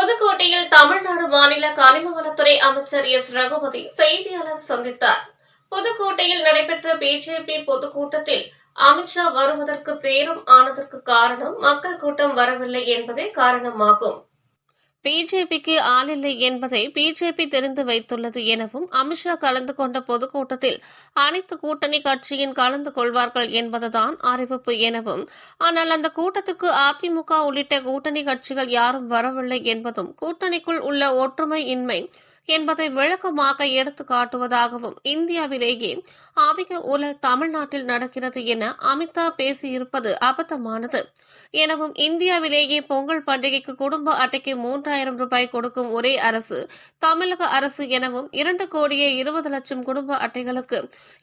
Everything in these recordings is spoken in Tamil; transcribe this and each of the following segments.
புதுக்கோட்டையில் தமிழ்நாடு மாநில கனிம வளத்துறை அமைச்சர் எஸ். ரகுபதி செய்தியாளர் சந்தித்தார். புதுக்கோட்டையில் நடைபெற்ற பிஜேபி பொதுக்கூட்டத்தில் அமித்ஷா வருவதற்கு தேரும் ஆனதற்கு காரணம் மக்கள் கூட்டம் வரவில்லை என்பதே காரணமாகும். பிஜேபிக்கு ஆளில்லை என்பதை பிஜேபி தெரிந்து வைத்துள்ளது எனவும், அமித்ஷா கலந்து கொண்ட பொதுக்கூட்டத்தில் அனைத்து கூட்டணி கட்சியின் கலந்து கொள்வார்கள் என்பதுதான் அறிவிப்பு எனவும், ஆனால் அந்த கூட்டத்துக்கு அதிமுக உள்ளிட்ட கூட்டணி கட்சிகள் யாரும் வரவில்லை என்பதும் கூட்டணிக்குள் உள்ள ஒற்றுமை இன்மை என்பதை விளக்கமாக எடுத்து காட்டுவதாகவும், இந்தியாவிலேயே அதிக ஊழல் தமிழ்நாட்டில் நடக்கிறது என அமித்ஷா பேசியிருப்பது அபத்தமானது எனவும், இந்தியாவிலேயே பொங்கல் பண்டிகைக்கு குடும்ப அட்டைக்கு 3000 ரூபாய் கொடுக்கும் ஒரே அரசு தமிழக அரசு எனவும், 2,20,00,000 குடும்ப அட்டைகளுக்கு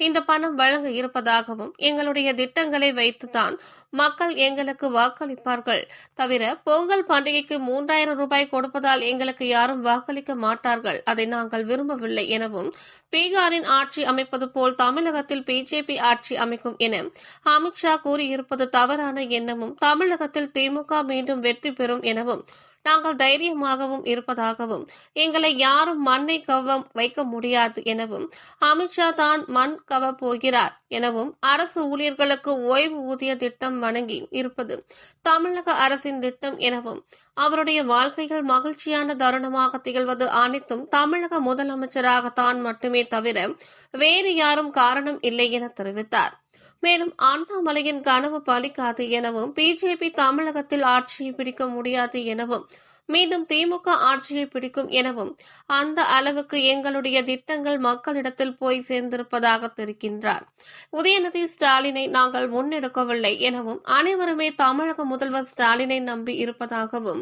இந்த பணம் வழங்க இருப்பதாகவும், எங்களுடைய திட்டங்களை வைத்துதான் மக்கள் எங்களுக்கு வாக்களிப்பார்கள் தவிர பொங்கல் பண்டிகைக்கு 3000 ரூபாய் கொடுப்பதால் எங்களுக்கு யாரும் வாக்களிக்க மாட்டார்கள், அதை நாங்கள் விரும்பவில்லை எனவும், பீகாரின் ஆட்சி அமைப்பது போல் தமிழகத்தில் பிஜேபி ஆட்சி அமைக்கும் என அமித்ஷா கூறியிருப்பது தவறான எண்ணமும், தமிழகத்தில் திமுக மீண்டும் வெற்றி பெறும் எனவும், நாங்கள் தைரியமாகவும் இருப்பதாகவும், எங்களை யாரும் மண்ணை கவ்வ வைக்க முடியாது எனவும், அமித்ஷா தான் மண் கவ போகிறார் எனவும், அரசு ஊழியர்களுக்கு ஓய்வு ஊதிய திட்டம் வழங்கி இருப்பது தமிழக அரசின் திட்டம் எனவும், அவருடைய வாழ்க்கையில் மகிழ்ச்சியான தருணமாக திகழ்வது அனைத்தும் தமிழக முதலமைச்சராகத்தான் மட்டுமே தவிர வேறு யாரும் காரணம் இல்லை என தெரிவித்தார். மேலும் அண்ணாமலையின் கனவு பலிக்காது எனவும், பிஜேபி தமிழகத்தில் ஆட்சியை பிடிக்க முடியாது எனவும், மீண்டும் திமுக ஆட்சியை பிடிக்கும் எனவும், அந்த அளவுக்கு எங்களுடைய திட்டங்கள் மக்களிடத்தில் போய் சேர்ந்திருப்பதாக தெரிவிக்கின்றார். உதயநிதி ஸ்டாலினை நாங்கள் முன்னெடுக்கவில்லை எனவும், அனைவருமே தமிழக முதல்வர் ஸ்டாலினை நம்பி இருப்பதாகவும்,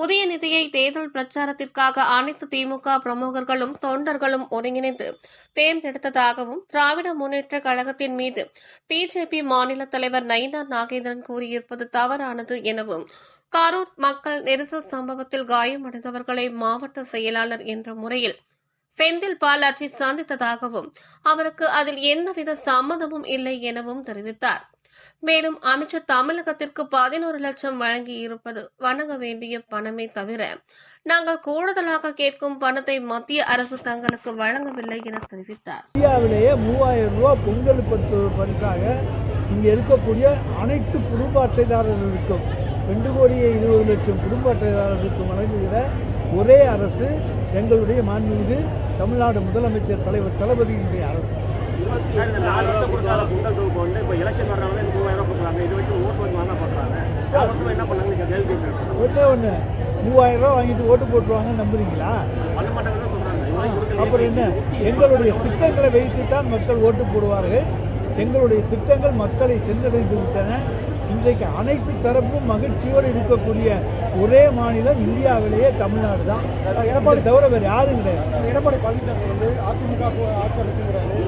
உதயநிதியை தேர்தல் பிரச்சாரத்திற்காக அனைத்து திமுக பிரமுகர்களும் தொண்டர்களும் ஒருங்கிணைந்து தேர்ந்தெடுத்ததாகவும், திராவிட முன்னேற்ற கழகத்தின் மீது பிஜேபி மாநில தலைவர் நயினா நாகேந்திரன் கூறியிருப்பது தவறானது எனவும், கரூர் மக்கள் நெரிசல் சம்பவத்தில் காயமடைந்தவர்களை மாவட்ட செயலாளர் என்ற முறையில் செந்தில் பாலாஜி சந்தித்ததாகவும், அவருக்கு அதில் எந்தவித சம்மதமும் இல்லை எனவும் தெரிவித்தார். மேலும் அமைச்சர் தமிழகத்திற்கு 11 லட்சம் வழங்கி இருப்பது வணங்க வேண்டிய பணமே தவிர நாங்கள் கூடுதலாக கேட்கும் பணத்தை மத்திய அரசு தங்களுக்கு வழங்கவில்லை என தெரிவித்தார். இந்தியாவிலேயே 3000 ரூபாய் பொங்கல் பரிசாக இங்கே இருக்கக்கூடிய அனைத்து குடும்ப அட்டைதாரர்களுக்கும் 2,20,00,000 குடும்ப அட்டைதாரர்களுக்கு வழங்குகிற ஒரே அரசு எங்களுடைய மாண்புமிகு தமிழ்நாடு முதலமைச்சர் தலைவர் தளபதியினுடைய அரசு. 4 வருஷம் கொடுக்காத பொங்கல் தொகுப்பு வந்து இப்போ எலெக்ஷன் வர்றவங்க 3000 கொடுக்குறாங்க. இது வச்சு ஓட்டு வச்சு வாங்க பண்ணுறாங்க. என்ன பண்ணாங்க கேள்வி ஒன்று 3000 ரூபா வாங்கிட்டு ஓட்டு போட்டுருவாங்கன்னு நம்புறீங்களா? பண்ண மாட்டாங்கன்னு சொல்கிறாங்க. அப்புறம் என்ன? எங்களுடைய திட்டங்களை வைத்துத்தான் மக்கள் ஓட்டு போடுவார்கள். எங்களுடைய திட்டங்கள் மக்களை சென்றடைந்து விட்டன. இன்றைக்கு அனைத்து தரப்பும் மகிழ்ச்சியோடு இருக்கக்கூடிய ஒரே மாநிலம் இந்தியாவிலேயே தமிழ்நாடு தான். எடப்பாடி தவிர வேறு யாரும் கிடையாது. எடப்பாடி பழனிசாமி வந்து அதிமுக ஆட்சி அமைக்கிறாரு,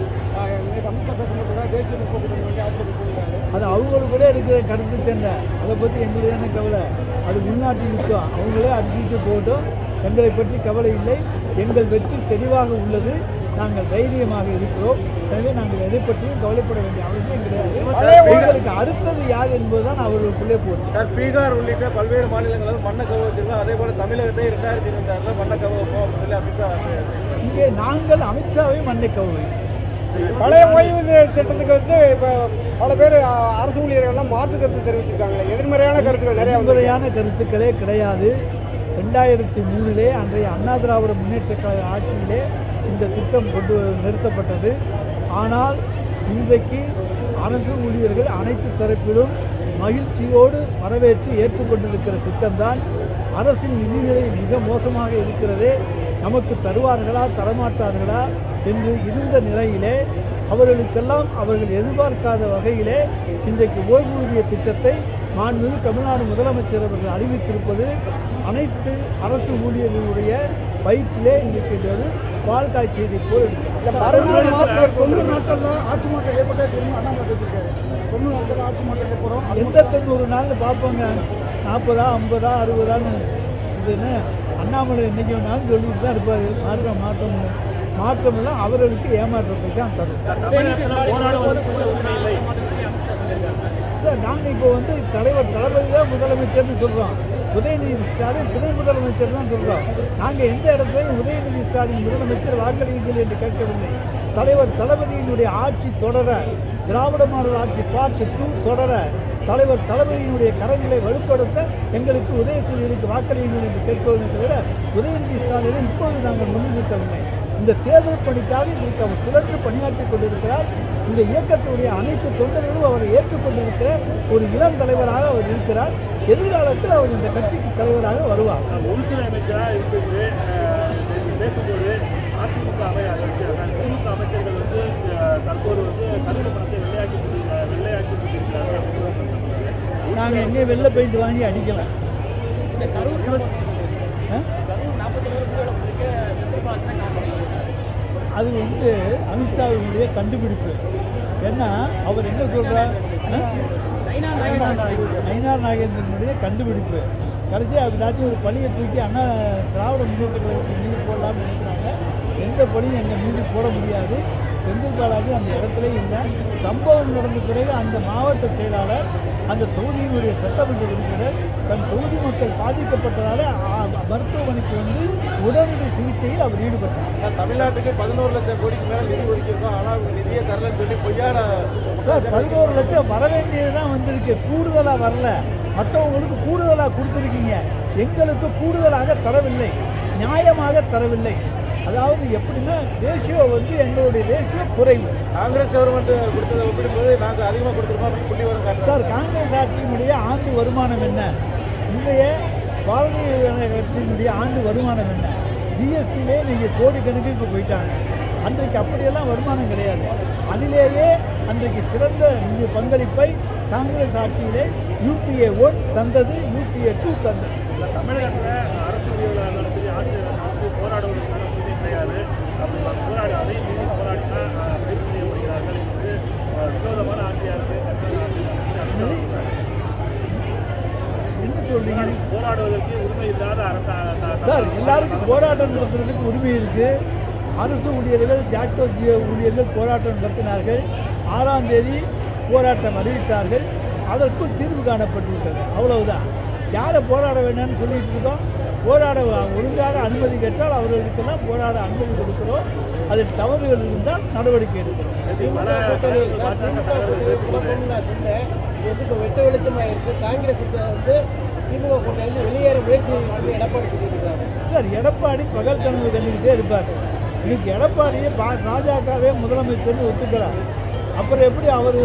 அமித்ஷா பேசும்போது தேசிய முற்போக்கு ஆட்சி அமைக்கிறாரு. அது அவங்களுக்குள்ளே இருக்கிற கருத்து சண்டை. அதை பற்றி எங்களுக்கு என்ன கவலை? அது உள்நாட்டில் இருக்கும். அவங்களே அடிச்சுட்டு போகட்டும். எங்களை பற்றி கவலை இல்லை. எங்கள் வெற்றி தெளிவாக உள்ளது. நாங்கள் தைரியமாக இருக்கிறோம். எனவே நாங்கள் எதை பற்றியும் கவலைப்பட வேண்டிய அவசியம் கிடையாது. எங்களுக்கு அடுத்தது யார் என்பதுதான் அவர்களுக்குள்ளே போகும். சார், பீகார் உள்ளிட்ட பல்வேறு மாநிலங்களும் மண்ண கவர்ச்சிகள், அதே போல தமிழகத்தை 2026 மண்ண கவர்ச்சி. இங்கே நாங்கள் அமித்ஷாவை மண்ணை கவர்வோம். பழைய ஓய்வு திட்டத்துக்கு வந்து இப்போ பல பேர் அரசு ஊழியர்கள்லாம் மாற்று கருத்து தெரிவிச்சிருக்காங்க. எதிர்மறையான கருத்துக்கள் நிறைய. எதிர்மறையான கருத்துக்களே கிடையாது. 2003 அன்றைய அண்ணா திராவிட முன்னேற்ற கழக ஆட்சியிலே இந்த திட்டம் கொண்டு நிறுத்தப்பட்டது. ஆனால் இன்றைக்கு அரசு ஊழியர்கள் அனைத்து தரப்பிலும் மகிழ்ச்சியோடு வரவேற்று ஏற்றுக்கொண்டிருக்கிற திட்டம்தான். அரசின் நிதிநிலை மிக மோசமாக இருக்கிறதே, நமக்கு தருவார்களா தரமாட்டார்களா என்று இருந்த நிலையிலே அவர்களுக்கெல்லாம் அவர்கள் எதிர்பார்க்காத வகையிலே இன்றைக்கு ஓய்வூதிய திட்டத்தை மாண்புமிகு தமிழ்நாடு முதலமைச்சர் அவர்கள் அறிவித்திருப்பது அனைத்து அரசு ஊழியர்களுடைய வயிற்றிலே இன்றைக்கு பால் காய்ச்சியதை போல் இருக்கிறது. எந்த 90 நாள்னு பார்ப்போங்க. 40, 50, 60 இதுன்னு அண்ணாமலை இன்னைக்கு வேணாலும் சொல்லிட்டு தான் இருப்பார். மாற்றமெல்லாம் அவர்களுக்கு ஏமாற்றத்தை தான் தரும். சார், நாங்கள் இப்போ தலைவர் தளபதி தான் முதலமைச்சர்னு சொல்கிறோம். உதயநிதி ஸ்டாலின் துணை முதலமைச்சர் தான் சொல்கிறோம். நாங்கள் எந்த இடத்துலையும் உதயநிதி ஸ்டாலின் முதலமைச்சர் வாக்களியுங்கள் என்று கேட்கவில்லை. தலைவர் தளபதியினுடைய ஆட்சி தொடர, திராவிட மாடல் ஆட்சி பார்ட் 2 தொடர, தலைவர் தளபதியினுடைய கரங்களை வலுப்படுத்த எங்களுக்கு உதயசூரியனுக்கு வாக்களியுங்கள் என்று கேட்பதை தவிர உதயநிதி ஸ்டாலினை இப்போது நாங்கள் முன்னிறுத்தவில்லை. இந்த தேர்தல் பணிக்காக இன்றைக்கு அவர் சுழற்று பணியாற்றிக் கொண்டிருக்கிறார். இந்த இயக்கத்துடைய அனைத்து தொண்டர்களும் அவரை ஏற்றுக்கொண்டிருக்கிற ஒரு இளம் தலைவராக அவர் இருக்கிறார். எதிர்காலத்தில் அவர் இந்த கட்சிக்கு தலைவராக வருவார். உள்துறை அமைச்சராக இருக்குது பேசும்போது அதிமுக திமுக அமைச்சர்கள் வந்து தற்போது கருப்பு பணத்தை வெள்ளையாக்கி கொண்டிருக்கிறார்கள். நாங்கள் எங்கேயும் வெள்ளை பெயிண்ட் வாங்கி அடிக்கலாம். அது அமித்ஷாவினுடைய கண்டுபிடிப்பு. ஏன்னா அவர் என்ன சொல்கிறார், நயினார் நாகேந்திரனுடைய கண்டுபிடிப்பு. கடைசியாக ஏதாச்சும் ஒரு பழியை தூக்கி திராவிட முன்னேற்ற கழகத்தின் மீது போடலாம்னு நினைக்கிறாங்க. எந்த பழியும் எங்கள் மீது போட முடியாது. செந்தில் பாலாஜி அந்த இடத்துல இல்லை. சம்பவம் நடந்த பிறகு அந்த மாவட்ட செயலாளர், அந்த தொகுதியினுடைய சட்டமன்ற உறுப்பினர் தன் தொகுதி மக்கள் பாதிக்கப்பட்டதால் மருத்துவமனைக்கு உடனடி சிகிச்சையில் அவர் ஈடுபட்டார். தமிழ்நாட்டுக்கு 11 லட்சம் கோடிக்கு மேலே நிதி ஒதுக்கியிருக்கோம், ஆனால் நிதியை தரலன்னு சொல்லி பொய்யான சார் 11 லட்சம் வர வேண்டியது தான் வந்திருக்கு, கூடுதலாக வரல. மற்றவங்களுக்கு கூடுதலாக கொடுத்துருக்கீங்க, எங்களுக்கு கூடுதலாக தரவில்லை, நியாயமாக தரவில்லை. அதாவது எப்படின்னா ரேஷியோ எங்களுடைய ரேஷியோ குறைவு. காங்கிரஸ் கவர்மெண்ட் கொடுத்ததை ஒப்பிடும்போது நாங்கள் அதிகமாக கொடுத்துருக்கோம் புள்ளி வரும் சார். காங்கிரஸ் ஆட்சியினுடைய ஆண்டு வருமானம் என்ன, இன்றைய பாரதிய ஜனதா கட்சியினுடைய ஆண்டு வருமானம் என்ன? ஜிஎஸ்டியிலே நீங்கள் கோடி கணக்குக்கு போயிட்டாங்க. அன்றைக்கு அப்படியெல்லாம் வருமானம் கிடையாது. அதிலேயே அன்றைக்கு சிறந்த நிதி பங்களிப்பை காங்கிரஸ் ஆட்சியிலே UPA 1 தந்தது, UPA 2 தந்தது. தமிழகத்தில் அரசு நடத்தி ஆட்சி போராடுவதற்கான உரிமை கிடையாது. அப்படி போராடி அதை மீறி போராடினா கைது செய்யப்படுகிறார்கள் என்று விரோதமான ஆட்சியாக என்ன சொல்றீங்க? போராடுவதற்கு உரிமை இல்லாத அரசு சார், எல்லாருக்கும் போராட்டம் நடத்துறதுக்கு உரிமை இருக்கு. அரசு ஊழியர்கள், ஜாக்டோ ஜியோ ஊழியர்கள் போராட்டம் நடத்தினார்கள். 6ஆம் தேதி போராட்டம் அறிவித்தார்கள். அதற்குள் தீர்வு காணப்பட்டு விட்டது. அவ்வளவுதான். யாரை போராட வேண்டாம்னு சொல்லிட்டு இருக்கோம்? போராட ஒழுங்காக அனுமதி கேட்டால் அவர்களுக்கெல்லாம் போராட அனுமதி கொடுக்கிறோம். அதில் தவறுகள் இருந்தால் நடவடிக்கை எடுக்கிறோம். வெட்ட வெளிச்சமாக இருக்கு. காங்கிரஸ் திமுக கூட்டணி வெளியேற முயற்சி எடப்பாடி சொல்லியிருக்காரு. சார், எடப்பாடி பகல் கனவு கண்டுக்கிட்டே இருப்பார். இன்னைக்கு எடப்பாடியை பாஜகவே முதலமைச்சர்னு ஒத்துக்கிறார். அப்புறம் எப்படி அவர்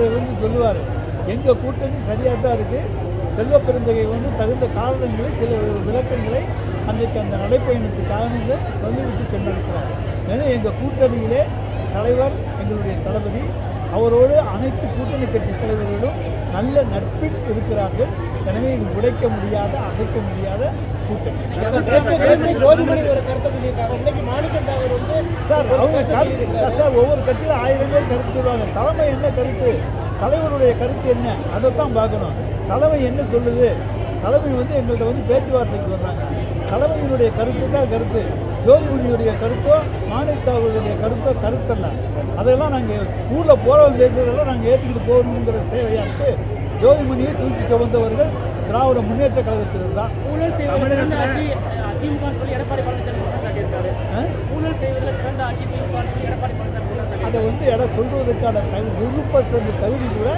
சொல்லுவார்? எங்கள் கூட்டணி சரியாக தான் இருக்குது. செல்வ பெருந்தகை தகுந்த காரணங்களை, சில விளக்கங்களை அன்றைக்கு அந்த நடைப்பயணத்துக்காக சொல்லிவிட்டு சென்றிருக்கிறார். ஏன்னா எங்கள் கூட்டணியிலே தலைவர், எங்களுடைய தளபதி, அவரோடு அனைத்து கூட்டணி கட்சி தலைவர்களும் நல்ல நட்பில் இருக்கிறார்கள். எனவே இது உடைக்க முடியாத, அசைக்க முடியாத கூட்டணி. சார், அவங்க கருத்து சார், ஒவ்வொரு கட்சியில் 1000 பேர் கருத்து சொல்லுவாங்க. தலைமை என்ன கருத்து, தலைவருடைய கருத்து என்ன, அதைத்தான் பார்க்கணும். தலைமை என்ன சொல்லுது? தலைமை எங்கள்கிட்ட பேச்சுவார்த்தைக்கு வர்றாங்க. தலைமையினுடைய கருத்து தான் கருத்து. ஜோதிமணியுடைய கருத்தோ, மாநிலத்தவர்களுடைய கருத்தோ கருத்தல்ல. அதெல்லாம் நாங்கள் ஊரில் போகிறவங்க பேசுறதெல்லாம் நாங்கள் ஏற்றுக்கிட்டு போகணுங்கிற தேவையாட்டு ஜோதிமணியை தூக்கி சுமந்தவர்கள் திராவிட முன்னேற்ற கழகத்தினர் தான். அதை சொல்வதற்கான 100% தகுதி கூட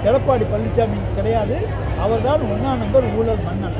எடப்பாடி பழனிசாமி கிடையாது. அவர்தான் 1ஆம் நம்பர் ஊழல் மன்னன்.